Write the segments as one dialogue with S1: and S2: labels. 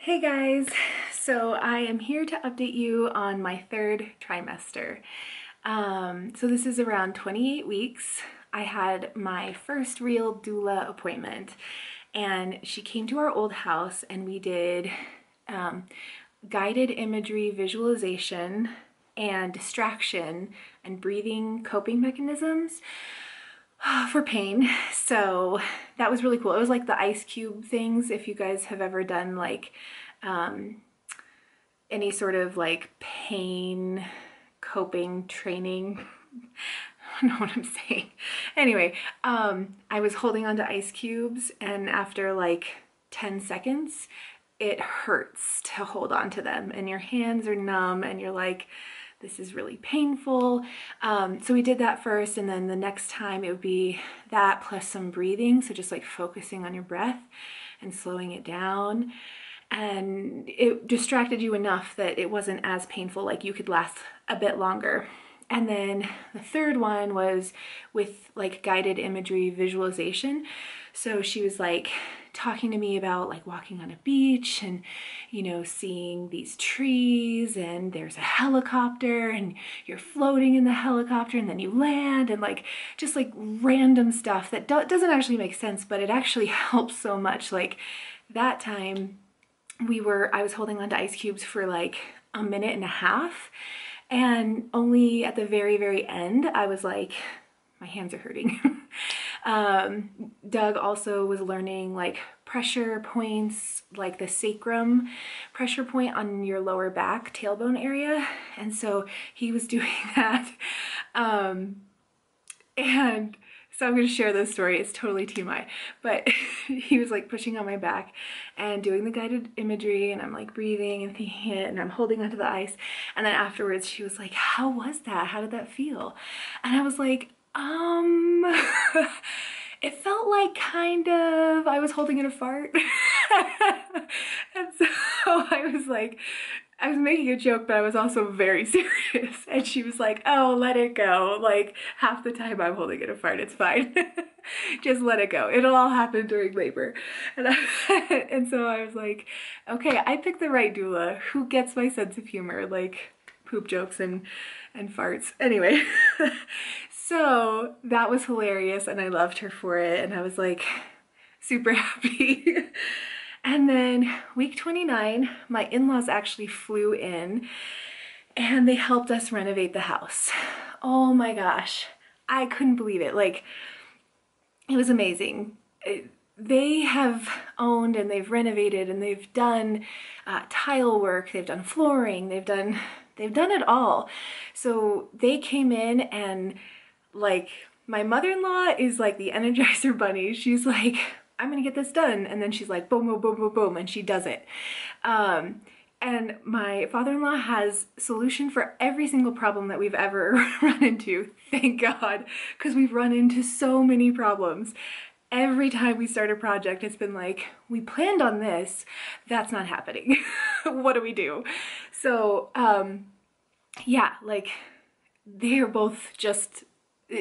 S1: Hey guys, so I am here to update you on my third trimester. So this is around 28 weeks. I had my first real doula appointment and she came to our old house and we did guided imagery visualization and distraction and breathing coping mechanisms for pain. So that was really cool. It was like the ice cube things, if you guys have ever done like any sort of like pain coping training. I don't know what I'm saying. Anyway, I was holding onto ice cubes and after like 10 seconds, it hurts to hold on to them and your hands are numb and you're like, this is really painful. So we did that first, and then the next time it would be that plus some breathing. So just like focusing on your breath and slowing it down. And it distracted you enough that it wasn't as painful, like you could last a bit longer. And then the third one was with like guided imagery visualization. So she was like talking to me about like walking on a beach and, you know, seeing these trees and there's a helicopter and you're floating in the helicopter and then you land and like just like random stuff that doesn't actually make sense, but it actually helps so much. Like that time I was holding onto ice cubes for like a minute and a half. And only at the very, very end, I was like, my hands are hurting. Doug also was learning like pressure points, like the sacrum pressure point on your lower back, tailbone area. And so he was doing that. And so I'm going to share this story. It's totally TMI, but he was like pushing on my back and doing the guided imagery and I'm like breathing and thinking it and I'm holding onto the ice. And then afterwards she was like, how was that? How did that feel? And I was like, it felt like kind of, I was holding in a fart. And so I was making a joke, but I was also very serious. And she was like, oh, let it go. Like half the time I'm holding in a fart, it's fine. Just let it go. It'll all happen during labor. And so I was like, okay, I picked the right doula. Who gets my sense of humor? Like poop jokes and farts. Anyway, so that was hilarious and I loved her for it. And I was like super happy. And then week 29, my in-laws actually flew in and they helped us renovate the house. Oh my gosh, I couldn't believe it. Like, it was amazing. They have owned and they've renovated and they've done tile work, they've done flooring, they've done it all. So they came in and like, my mother-in-law is like the Energizer Bunny. She's like, I'm gonna get this done. And then she's like, boom, boom, boom, boom, boom, and she does it. And my father-in-law has solution for every single problem that we've ever run into, thank God, because we've run into so many problems. Every time we start a project, it's been like, we planned on this, that's not happening. What do we do? So, yeah, like they're both just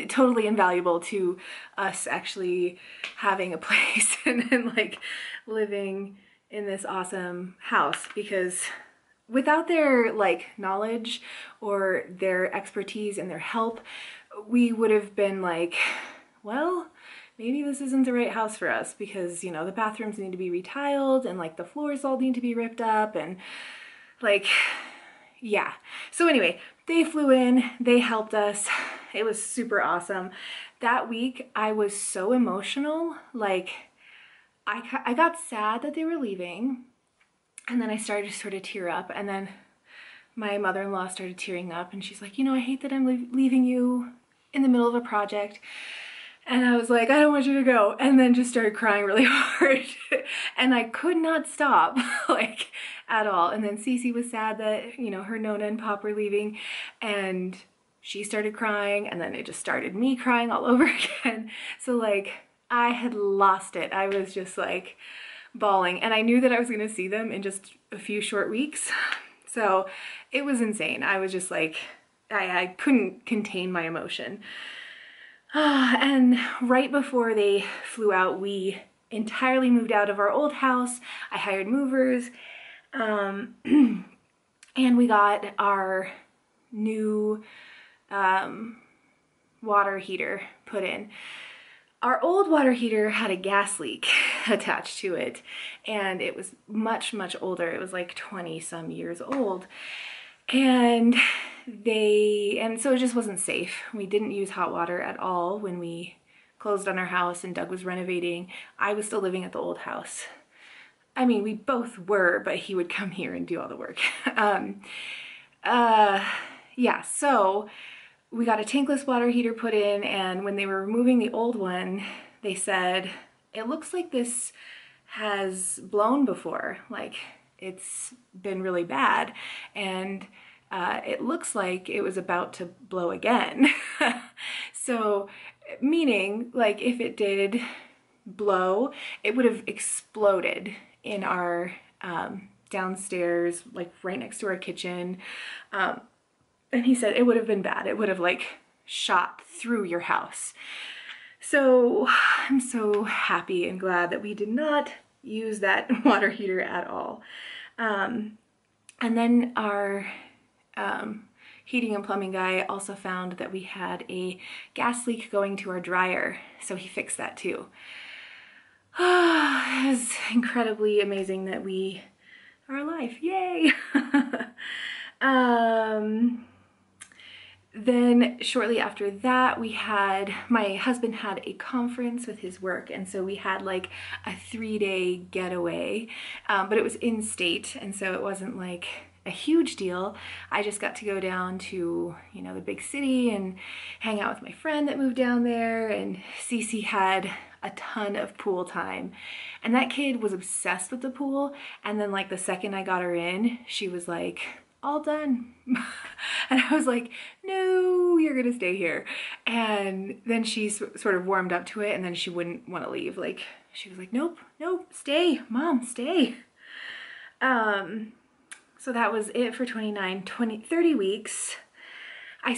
S1: totally invaluable to us actually having a place and like living in this awesome house, because without their like knowledge or their expertise and their help, we would have been like, well, maybe this isn't the right house for us, because you know the bathrooms need to be retiled and like the floors all need to be ripped up and like, yeah. So anyway, they flew in, they helped us. It was super awesome. That week I was so emotional. Like I got sad that they were leaving and then I started to sort of tear up, and then my mother-in-law started tearing up and she's like, you know, I hate that I'm leaving you in the middle of a project. And I was like, I don't want you to go. And then just started crying really hard. And I could not stop, like, at all. And then Cece was sad that, you know, her Nona and Pop were leaving. And she started crying. And then it just started me crying all over again. So, like, I had lost it. I was just, like, bawling. And I knew that I was going to see them in just a few short weeks. So it was insane. I was just, like, I couldn't contain my emotion. And right before they flew out, we entirely moved out of our old house. I hired movers And we got our new water heater put in. Our old water heater had a gas leak attached to it, and it was much, much older. It was like 20 some years old. And so it just wasn't safe. We didn't use hot water at all when we closed on our house and Doug was renovating. I was still living at the old house. I mean, we both were, but he would come here and do all the work. Yeah, so we got a tankless water heater put in, and when they were removing the old one, they said, it looks like this has blown before, like it's been really bad, and it looks like it was about to blow again. So, meaning, like, if it did blow, it would have exploded in our downstairs, like right next to our kitchen. And he said it would have been bad. It would have like shot through your house. So I'm so happy and glad that we did not use that water heater at all. And then our heating and plumbing guy also found that we had a gas leak going to our dryer. So he fixed that too. It was incredibly amazing that we are alive. Yay! Then shortly after that, my husband had a conference with his work, and so we had like a 3-day getaway, but it was in state, and so it wasn't like a huge deal. I just got to go down to, you know, the big city and hang out with my friend that moved down there, and Cece had a ton of pool time, and that kid was obsessed with the pool. And then like the second I got her in, she was like, all done. And I was like, no, you're gonna stay here. And then she sort of warmed up to it, and then she wouldn't want to leave. Like, she was like, nope, stay, mom, stay. So that was it for 30 weeks. I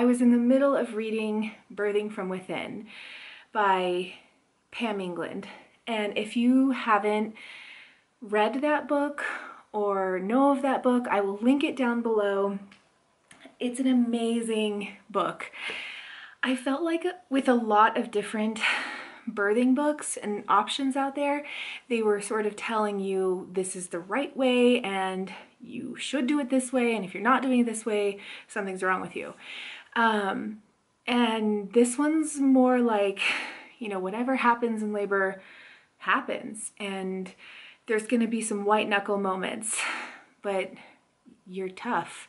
S1: was in the middle of reading Birthing from Within by Pam England. And if you haven't read that book or know of that book, I will link it down below. It's an amazing book. I felt like with a lot of different birthing books and options out there, they were sort of telling you this is the right way and you should do it this way, and if you're not doing it this way, something's wrong with you. And this one's more like, you know, whatever happens in labor happens, and there's gonna be some white knuckle moments, but you're tough.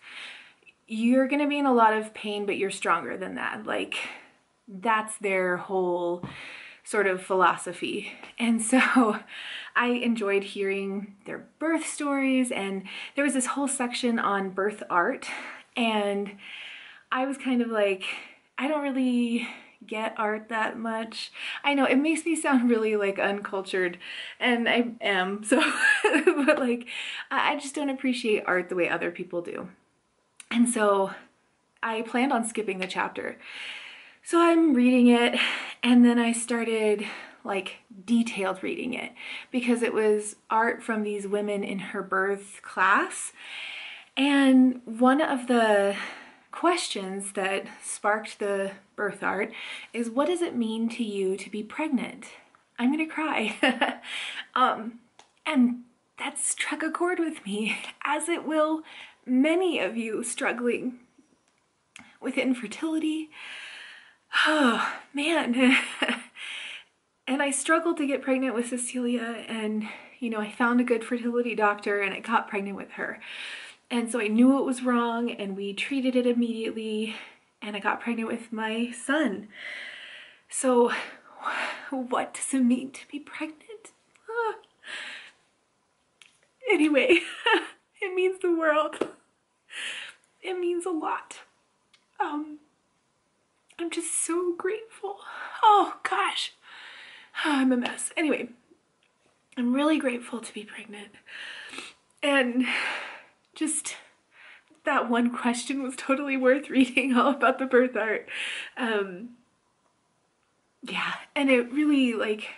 S1: You're gonna be in a lot of pain, but you're stronger than that. Like, that's their whole sort of philosophy. And so I enjoyed hearing their birth stories, and there was this whole section on birth art, and I was kind of like, I don't really get art that much. I know it makes me sound really like uncultured, and I am, so but like I just don't appreciate art the way other people do. And so I planned on skipping the chapter. So I'm reading it, and then I started like detailed reading it because it was art from these women in her birth class. And one of the questions that sparked the birth art is, what does it mean to you to be pregnant? I'm gonna cry. And that struck a chord with me, as it will many of you struggling with infertility. Oh man. And I struggled to get pregnant with Cecilia, and you know, I found a good fertility doctor and I got pregnant with her. And so I knew it was wrong, and we treated it immediately, and I got pregnant with my son. So what does it mean to be pregnant? Anyway, it means the world. It means a lot. I'm just so grateful. Oh gosh, I'm a mess. Anyway, I'm really grateful to be pregnant. And just that one question was totally worth reading all about the birth art. Yeah, and it really like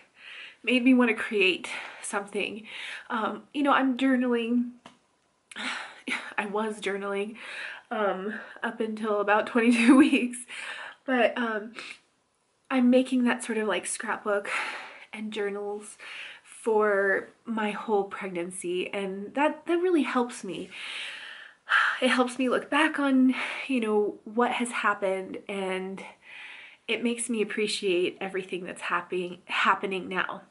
S1: made me want to create something. You know, I'm journaling. I was journaling up until about 22 weeks, but I'm making that sort of like scrapbook and journals for my whole pregnancy, and that really helps me. It helps me look back on, you know, what has happened, and it makes me appreciate everything that's happening now.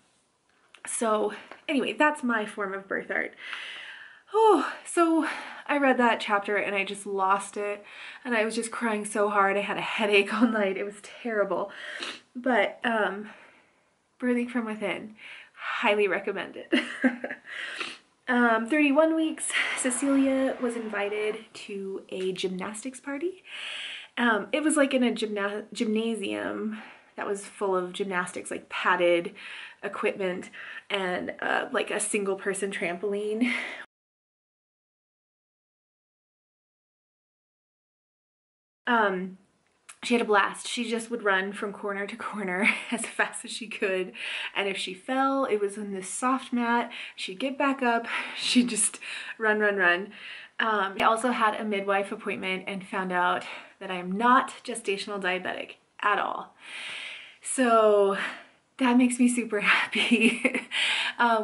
S1: So anyway, that's my form of birth art. Oh, so I read that chapter and I just lost it, and I was just crying so hard. I had a headache all night. It was terrible. But Birthing from Within, highly recommend it. 31 weeks, Cecilia was invited to a gymnastics party. It was like in a gymnasium that was full of gymnastics, like padded equipment, and like a single person trampoline. She had a blast. She just would run from corner to corner as fast as she could. And if she fell, it was on this soft mat. She'd get back up. She'd just run, run, run. I also had a midwife appointment and found out that I am not gestational diabetic at all. So that makes me super happy.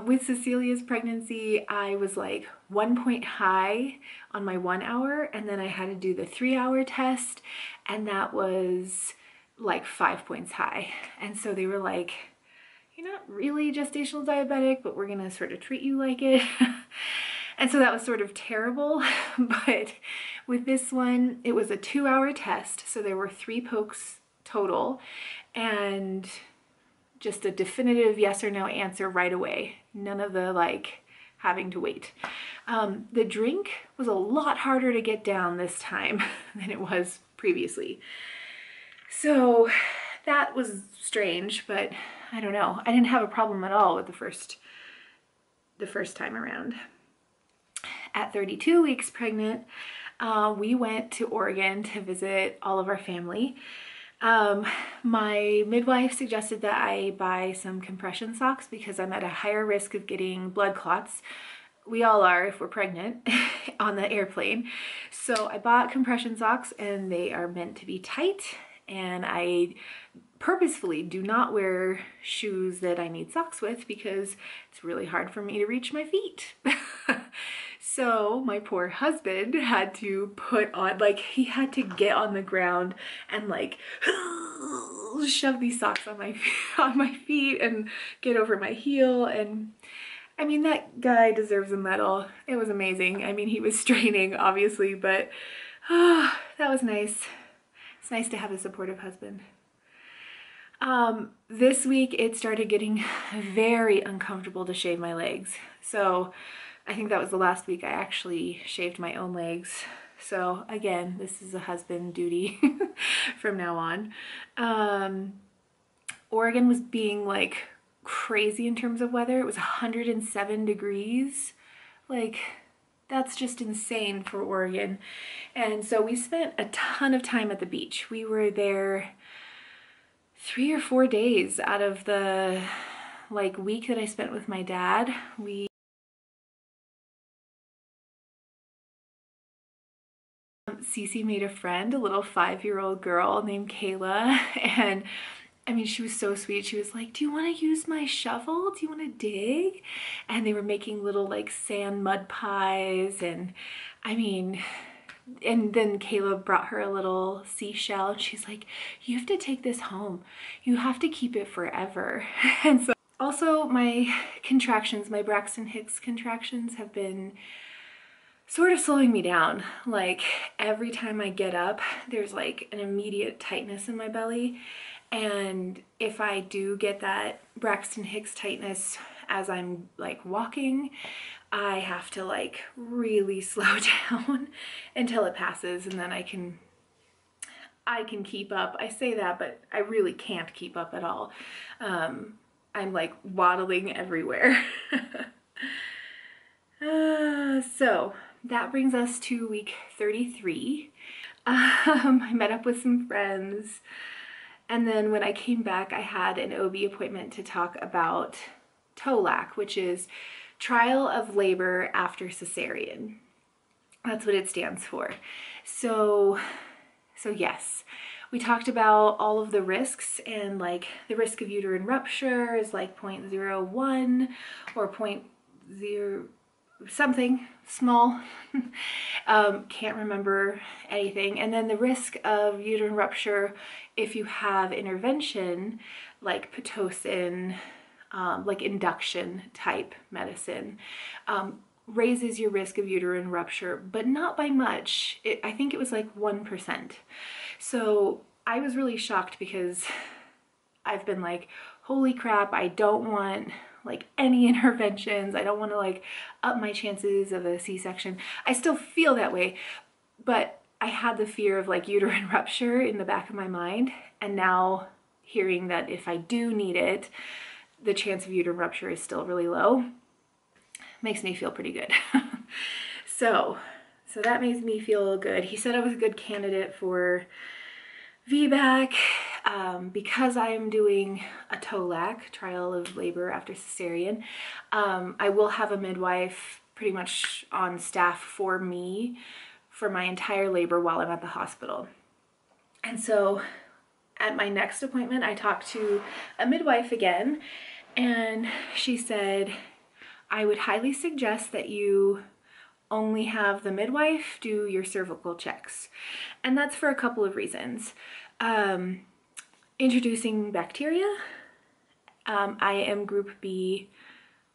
S1: With Cecilia's pregnancy, I was like 1 point high on my 1 hour, and then I had to do the 3-hour test, and that was like 5 points high. And so they were like, you're not really gestational diabetic, but we're gonna sort of treat you like it. And so that was sort of terrible. But with this one, it was a 2-hour test, so there were 3 pokes total, and just a definitive yes or no answer right away. None of the like having to wait. The drink was a lot harder to get down this time than it was previously. So that was strange, but I don't know. I didn't have a problem at all with the first time around. At 32 weeks pregnant, we went to Oregon to visit all of our family. My midwife suggested that I buy some compression socks because I'm at a higher risk of getting blood clots. We all are if we're pregnant on the airplane. So I bought compression socks, and they are meant to be tight, and I purposefully do not wear shoes that I need socks with because it's really hard for me to reach my feet. So my poor husband had to put on, like, he had to get on the ground and like shove these socks on my feet and get over my heel. And I mean, that guy deserves a medal. It was amazing. I mean, he was straining obviously, but that was nice. It's nice to have a supportive husband. This week it started getting very uncomfortable to shave my legs. So I think that was the last week I actually shaved my own legs. So again, this is a husband duty from now on. Oregon was being like crazy in terms of weather. It was 107 degrees. Like, that's just insane for Oregon. And so we spent a ton of time at the beach. We were there 3 or 4 days out of the like week that I spent with my dad. Cece made a friend, a little 5-year-old girl named Kayla, and I mean, she was so sweet. She was like, do you want to use my shovel? Do you want to dig? And they were making little like sand mud pies, and I mean, and then Kayla brought her a little seashell, and she's like, you have to take this home. You have to keep it forever. And so also my contractions, my Braxton Hicks contractions have been sort of slowing me down. Like every time I get up, there's like an immediate tightness in my belly. And if I do get that Braxton Hicks tightness as I'm like walking, I have to like really slow down until it passes, and then I can keep up. I say that, but I really can't keep up at all. I'm like waddling everywhere. So that brings us to week 33. I met up with some friends, And then when I came back, I had an OB appointment to talk about TOLAC, which is Trial of Labor After Cesarean. That's what it stands for. So yes, we talked about all of the risks, and like the risk of uterine rupture is like 0.01 or 0.0 something small. Can't remember anything. And then the risk of uterine rupture if you have intervention like Pitocin, like induction type medicine, raises your risk of uterine rupture, but not by much. I think it was like 1%. So I was really shocked because I've been like, holy crap, I don't want like any interventions. I don't want to like up my chances of a C-section. I still feel that way, but I had the fear of like uterine rupture in the back of my mind. And now hearing that if I do need it, the chance of uterine rupture is still really low, makes me feel pretty good. So that makes me feel good. He said I was a good candidate for VBAC because I'm doing a TOLAC, Trial of Labor After Cesarean. I will have a midwife pretty much on staff for me for my entire labor while I'm at the hospital. And so at my next appointment, I talked to a midwife again, and she said, I would highly suggest that you only have the midwife do your cervical checks. And that's for a couple of reasons. Introducing bacteria. I am group B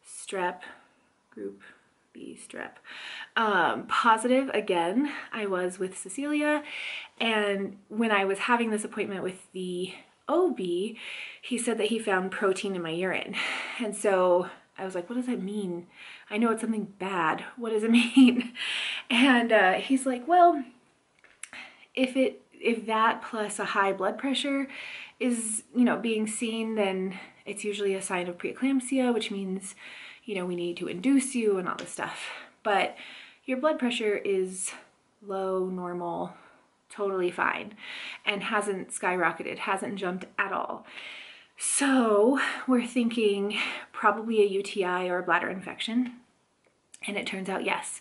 S1: strep, positive again. I was with Cecilia, and when I was having this appointment with the OB, he said that he found protein in my urine. And so I was like, what does that mean? I know it's something bad. What does it mean? And he's like, well, if that plus a high blood pressure is, being seen, then it's usually a sign of preeclampsia, which means, we need to induce you and all this stuff. But your blood pressure is low, normal, totally fine, and hasn't skyrocketed, hasn't jumped at all. So we're thinking probably a UTI or a bladder infection. And it turns out, yes.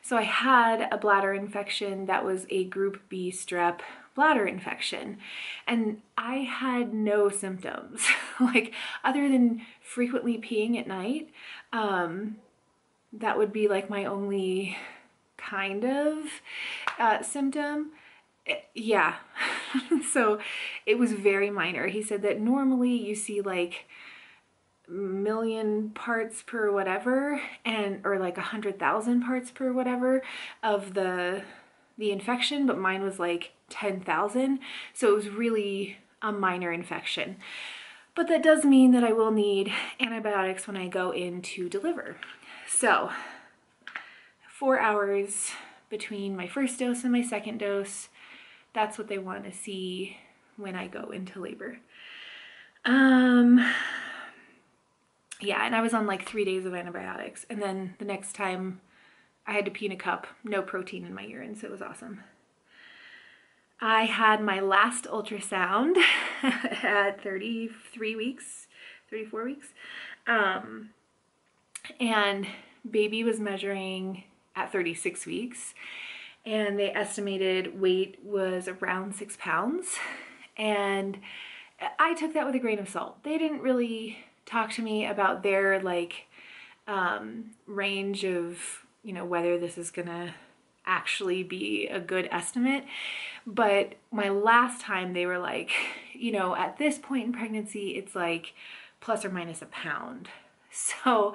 S1: So I had a bladder infection that was a group B strep bladder infection. And I had no symptoms, like other than frequently peeing at night. That would be like my only kind of symptom. Yeah. So it was very minor. He said that normally you see like million parts per whatever, or like 100,000 parts per whatever of the infection, but mine was like 10,000. So it was really a minor infection. But that does mean that I will need antibiotics when I go in to deliver. So 4 hours between my first dose and my second dose. That's what they want to see when I go into labor. Yeah, and I was on like 3 days of antibiotics. And then the next time I had to pee in a cup, no protein in my urine, so it was awesome. I had my last ultrasound at 34 weeks. And baby was measuring at 36 weeks. And they estimated weight was around 6 pounds. And I took that with a grain of salt. They didn't really talk to me about their range of, whether this is gonna actually be a good estimate. But my last time they were like, at this point in pregnancy, it's like plus or minus a pound. So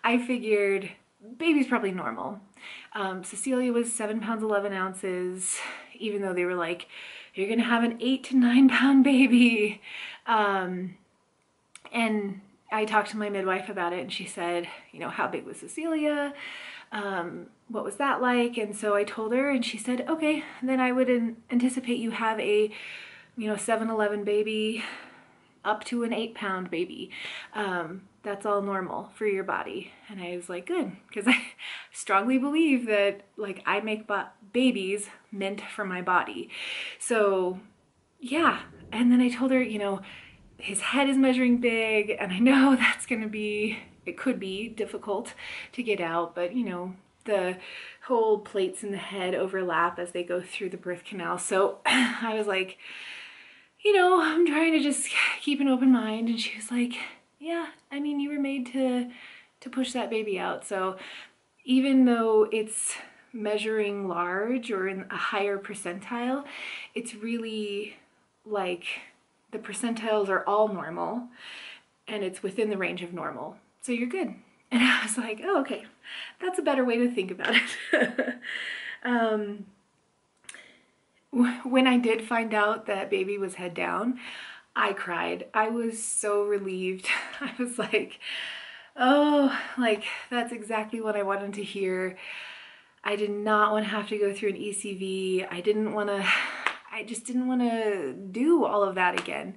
S1: I figured baby's probably normal. Cecilia was 7 pounds, 11 ounces, even though they were like, you're gonna have an 8 to 9 pound baby. And I talked to my midwife about it, and she said, how big was Cecilia? What was that like? And so I told her, and she said, okay, then I would anticipate you have a, 7-11 baby up to an 8 pound baby. That's all normal for your body. And I was like, good, because I strongly believe that I make babies meant for my body. So yeah. And then I told her, you know, his head is measuring big, and I know that's gonna be, it could be difficult to get out, but you know, the whole plates in the head overlap as they go through the birth canal. So I was like, you know, I'm trying to just keep an open mind. And she was like, yeah, I mean, you were made to push that baby out. So even though it's measuring large or in a higher percentile, it's really like the percentiles are all normal and it's within the range of normal. So you're good. And I was like, oh, okay, that's a better way to think about it. When I did find out that baby was head down, I cried. I was so relieved. I was like, oh, like that's exactly what I wanted to hear. I did not want to have to go through an ECV. I just didn't want to do all of that again.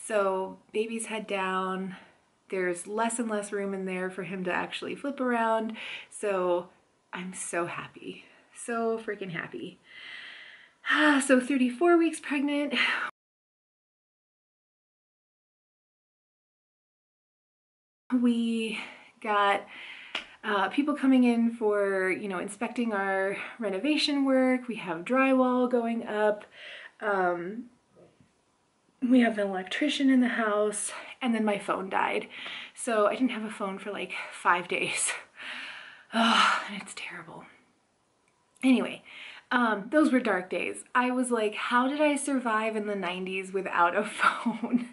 S1: So baby's head down. There's less and less room in there for him to actually flip around. So I'm so happy. So freaking happy. So 34 weeks pregnant. We got people coming in for, you know, inspecting our renovation work. We have drywall going up. We have an electrician in the house, and then my phone died. So I didn't have a phone for like 5 days. Oh, and it's terrible. Anyway, those were dark days. I was like, how did I survive in the 90s without a phone?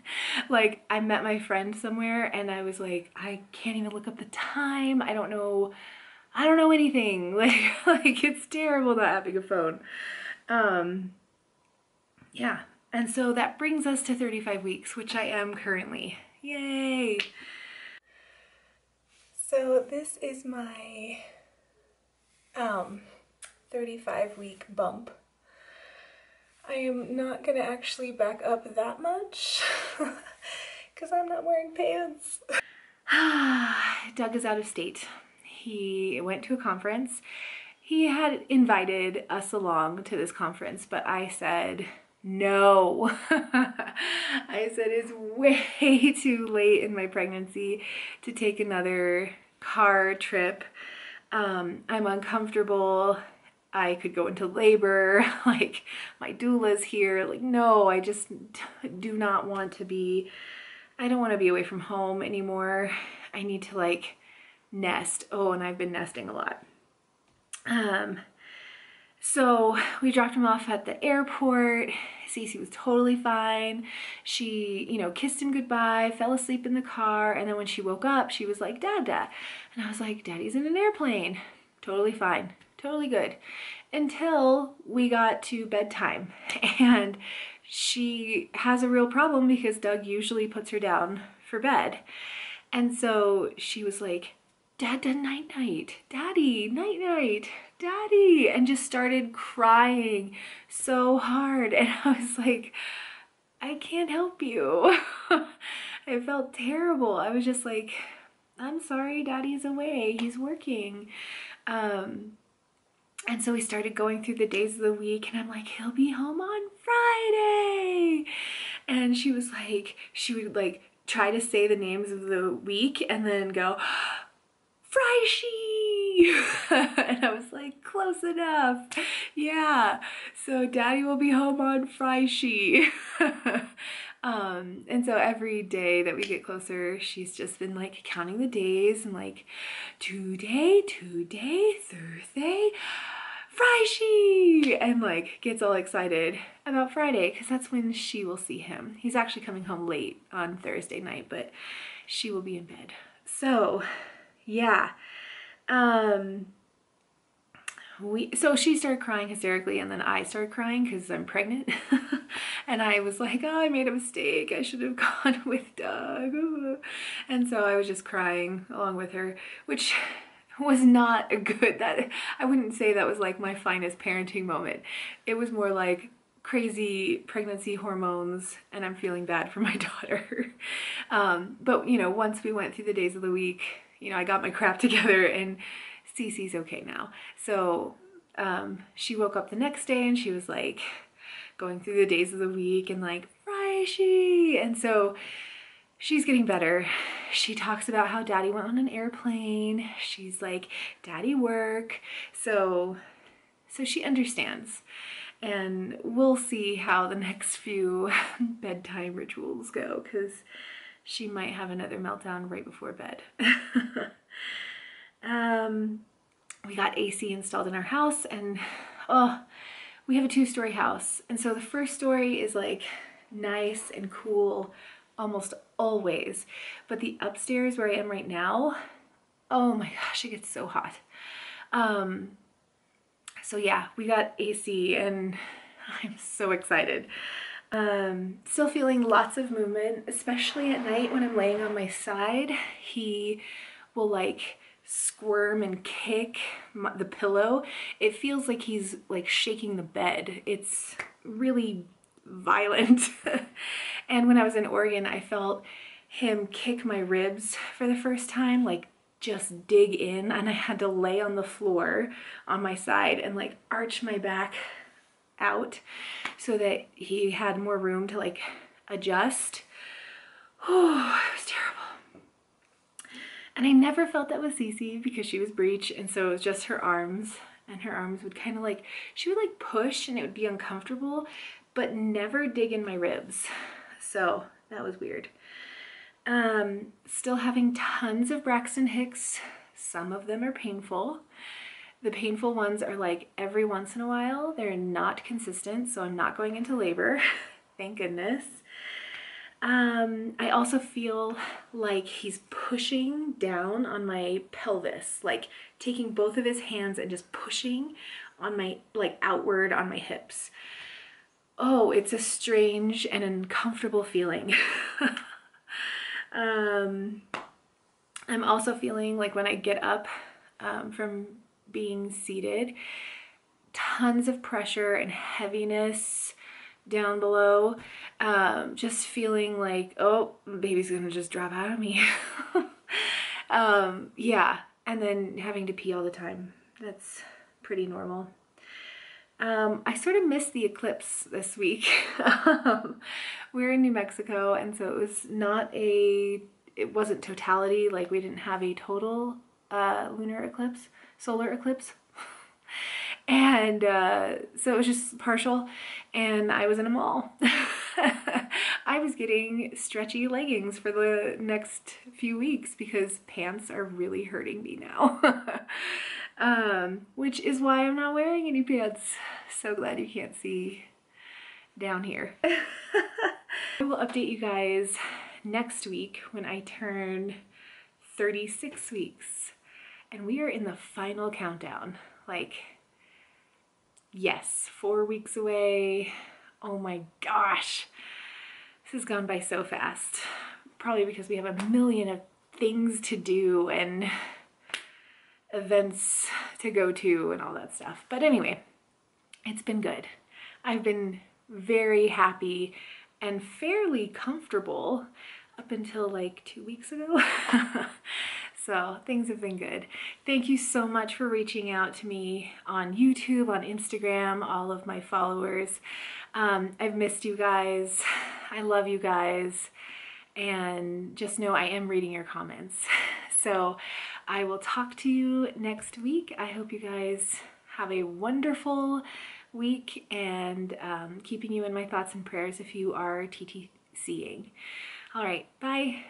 S1: Like, I met my friend somewhere and I was like, I can't even look up the time. I don't know anything. Like it's terrible not having a phone. Yeah. And so that brings us to 35 weeks, which I am currently. Yay! So this is my 35-week bump. I am not gonna actually back up that much because I'm not wearing pants. Doug is out of state. He went to a conference. He had invited us along to this conference, but I said no. I said it's way too late in my pregnancy to take another car trip. I'm uncomfortable. I could go into labor, like my doula's here. Like, no, I just do not want to be, I don't want to be away from home anymore. I need to like nest. Oh, and I've been nesting a lot. So we dropped him off at the airport. Cece was totally fine. She, you know, kissed him goodbye, fell asleep in the car, and then when she woke up, she was like, Dada. And I was like, Daddy's in an airplane. Totally fine, totally good. Until we got to bedtime. And she has a real problem because Doug usually puts her down for bed. And so she was like, Dada, night-night, Daddy, night-night, Daddy, and just started crying so hard. And I was like, I can't help you. I felt terrible. I was just like, I'm sorry, Daddy's away, he's working. And so we started going through the days of the week, and I'm like, he'll be home on Friday. And she was like, she would like try to say the names of the week and then go, Friday. And I was like, close enough. Yeah. So Daddy will be home on Friday. And so every day that we get closer, she's just been like counting the days and like today, Thursday, Friday, and like gets all excited about Friday because that's when she will see him. He's actually coming home late on Thursday night, but she will be in bed. So yeah. So she started crying hysterically, and then I started crying because I'm pregnant. And I was like, oh, I made a mistake. I should have gone with Doug. And so I was just crying along with her, which was not a good, I wouldn't say that was like my finest parenting moment. It was more like crazy pregnancy hormones and I'm feeling bad for my daughter. But you know, once we went through the days of the week, you know, I got my crap together and Cece's okay now. So she woke up the next day and she was like going through the days of the week and like, Raishi. And so she's getting better. She talks about how daddy went on an airplane. She's like, daddy work. So she understands. And we'll see how the next few bedtime rituals go, because she might have another meltdown right before bed. We got AC installed in our house, and we have a 2-story house. And so the first story is like nice and cool almost always. But the upstairs where I am right now, oh my gosh, it gets so hot. So yeah, we got AC and I'm so excited. Still feeling lots of movement, especially at night when I'm laying on my side. He will like squirm and kick the pillow. It feels like he's like shaking the bed. It's really violent. And when I was in Oregon, I felt him kick my ribs for the first time, like just dig in, and I had to lay on the floor on my side and like arch my back out so that he had more room to like adjust. Oh, it was terrible. And I never felt that with Cece because she was breech, and so it was just her arms, and her arms would kind of like, she would like push and it would be uncomfortable, but never dig in my ribs. So that was weird. Still having tons of Braxton Hicks. Some of them are painful. The painful ones are like every once in a while. They're not consistent, so I'm not going into labor. Thank goodness. I also feel like he's pushing down on my pelvis, like taking both of his hands and just pushing on my, like outward on my hips. Oh, it's a strange and uncomfortable feeling. I'm also feeling like when I get up from being seated, tons of pressure and heaviness down below. Just feeling like, oh, baby's gonna just drop out of me. Yeah, and then having to pee all the time. That's pretty normal. I sort of missed the eclipse this week. We're in New Mexico, and so it was not it wasn't totality, like we didn't have a total lunar eclipse, solar eclipse. And so it was just partial, and I was in a mall. I was getting stretchy leggings for the next few weeks because pants are really hurting me now. Which is why I'm not wearing any pants. So glad you can't see down here. I will update you guys next week when I turn 36 weeks. And we are in the final countdown. Like, yes, 4 weeks away. Oh my gosh. This has gone by so fast. Probably because we have a million of things to do and events to go to and all that stuff. But anyway, it's been good. I've been very happy and fairly comfortable up until like 2 weeks ago. So things have been good. Thank you so much for reaching out to me on YouTube, on Instagram, all of my followers. I've missed you guys. I love you guys. And just know I am reading your comments. So I will talk to you next week. I hope you guys have a wonderful week, and keeping you in my thoughts and prayers if you are TTCing. All right, bye.